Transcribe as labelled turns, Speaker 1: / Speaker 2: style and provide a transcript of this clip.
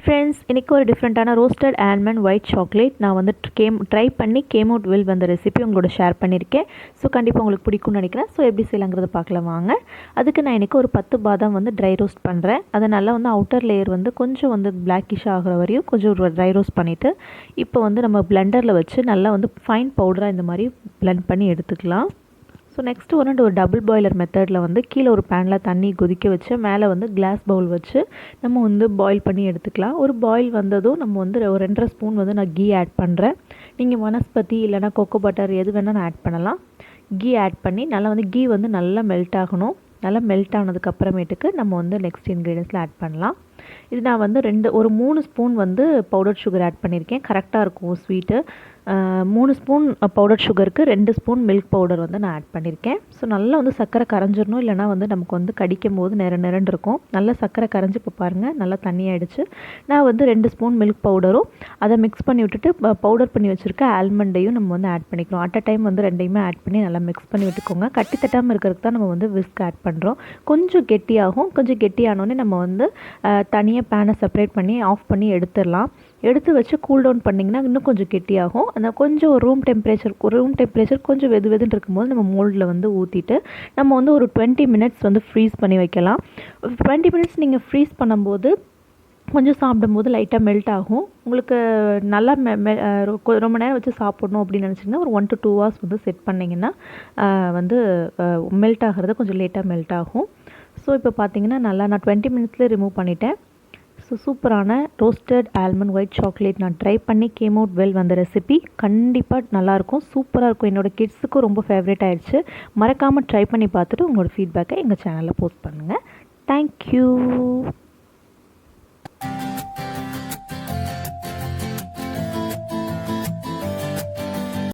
Speaker 1: Friends, இன்றைக்கி ஒரு டிஃப்ரெண்ட்டான ரோஸ்டட் ஆல்மண்ட் ஒயிட் சாக்லேட் நான் வந்து ட்ரை பண்ணி கேம் அவுட் வெல் வந்த ரெசிபி உங்களோட ஷேர் பண்ணியிருக்கேன். ஸோ கண்டிப்பாக உங்களுக்கு பிடிக்கும்னு நினைக்கிறேன். ஸோ எப்படி செய்யலாங்கிறத பார்க்கலாம் வாங்க. அதுக்கு நான் இன்றைக்கி ஒரு 10 பாதாம் வந்து ட்ரை ரோஸ்ட் பண்ணுறேன். அதை நல்லா வந்து அவுட்டர் லேயர் வந்து கொஞ்சம் வந்து பிளாக்கிஷ் ஆகிற வரையும் கொஞ்சம் ட்ரை ரோஸ்ட் பண்ணிவிட்டு இப்போ வந்து நம்ம பிளெண்டரில் வச்சு நல்லா வந்து ஃபைன் பவுடராக இந்த மாதிரி பிளெண்ட் பண்ணி எடுத்துக்கலாம். ஸோ நெக்ஸ்ட்டு ஒரு டபுள் பாய்லர் மெத்தடில் வந்து கீழே ஒரு பேனில் தண்ணி கொதிக்க வச்சு மேலே வந்து கிளாஸ் பவுல் வச்சு நம்ம வந்து பாயில் பண்ணி எடுத்துக்கலாம். ஒரு பாயில் வந்ததும் நம்ம வந்து ஒரு 2.5 ஸ்பூன் வந்து நான் கீ ஆட் பண்ணுறேன். நீங்கள் வனஸ்பதி இல்லைனா கொக்கோ பட்டர் எது வேணால் நான் ஆட் பண்ணலாம். கீ ஆட் பண்ணி நல்லா வந்து கீ வந்து நல்லா மெல்ட் ஆகணும். நல்லா மெல்ட் ஆனதுக்கப்புறமேட்டுக்கு நம்ம வந்து நெக்ஸ்ட் இன்க்ரீடியன்ஸில் ஆட் பண்ணலாம். இது நான் வந்து ஒரு 3 ஸ்பூன் வந்து பவுடர் சுகர் ஆட் பண்ணியிருக்கேன். கரெக்டாக இருக்கும் ஸ்வீட்டு. 3 ஸ்பூன் பவுடர் சுகருக்கு 2 ஸ்பூன் மில்க் பவுடர் வந்து நான் ஆட் பண்ணியிருக்கேன். ஸோ நல்லா வந்து சர்க்கரை கரைஞ்சிடணும், இல்லைனா வந்து நமக்கு வந்து கடிக்கும் போது நிறண்டு இருக்கும். நல்லா சர்க்கரை கரைஞ்சி இப்போ பாருங்கள் நல்லா தண்ணியாகிடுச்சு. நான் வந்து 2 ஸ்பூன் மில்க் பவுடரும் அதை மிக்ஸ் பண்ணி விட்டுட்டு பவுடர் பண்ணி வச்சுருக்க ஆல்மண்டையும் நம்ம வந்து ஆட் பண்ணிக்கிறோம். அட் அ டைம் வந்து ரெண்டையுமே ஆட் பண்ணி நல்லா மிக்ஸ் பண்ணி விட்டுக்கோங்க. கட்டி தட்டாமல் இருக்கிறதுக்கு தான் நம்ம வந்து விஸ்க் ஆட் பண்ணுறோம். கொஞ்சம் கெட்டியாகும். கொஞ்சம் கெட்டியானோடனே நம்ம வந்து தனியாக பேனை செப்பரேட் பண்ணி ஆஃப் பண்ணி எடுத்துடலாம். எடுத்து வச்சு கூல் டவுன் பண்ணிங்கன்னா இன்னும் கொஞ்சம் கெட்டியாகும். அந்த கொஞ்சம் ரூம் டெம்பரேச்சர் கொஞ்சம் வெதுன்னு இருக்கும்போது நம்ம மோல்டில் வந்து ஊற்றிட்டு நம்ம வந்து ஒரு 20 மினிட்ஸ் வந்து ஃப்ரீஸ் பண்ணி வைக்கலாம். 20 மினிட்ஸ் நீங்கள் ஃப்ரீஸ் பண்ணும்போது கொஞ்சம் சாப்பிடும்போது லைட்டாக மெல்ட் ஆகும். உங்களுக்கு நல்லா ரொம்ப நேரம் வச்சு சாப்பிட்ணும் அப்படின்னு நினச்சிங்கன்னா ஒரு 1 to 2 hours வந்து செட் பண்ணிங்கன்னா வந்து மெல்ட் ஆகிறது கொஞ்சம் லேட்டாக மெல்ட் ஆகும். ஸோ இப்போ பார்த்தீங்கன்னா நல்லா நான் 20 மினிட்ஸ்லேயே ரிமூவ் பண்ணிட்டேன். ஸோ சூப்பரான ரோஸ்டட் ஆல்மண்ட் ஒயிட் சாக்லேட் நான் ட்ரை பண்ணி கேம் அவுட் வெல் வந்த ரெசிபி கண்டிப்பாக நல்லாயிருக்கும், சூப்பராக இருக்கும். என்னோடய கிட்ஸுக்கும் ரொம்ப ஃபேவரட் ஆகிடுச்சு. மறக்காமல் ட்ரை பண்ணி பார்த்துட்டு உங்களோட ஃபீட்பேக்கை எங்கள் சேனலில் போஸ்ட் பண்ணுங்கள். தேங்க்யூ.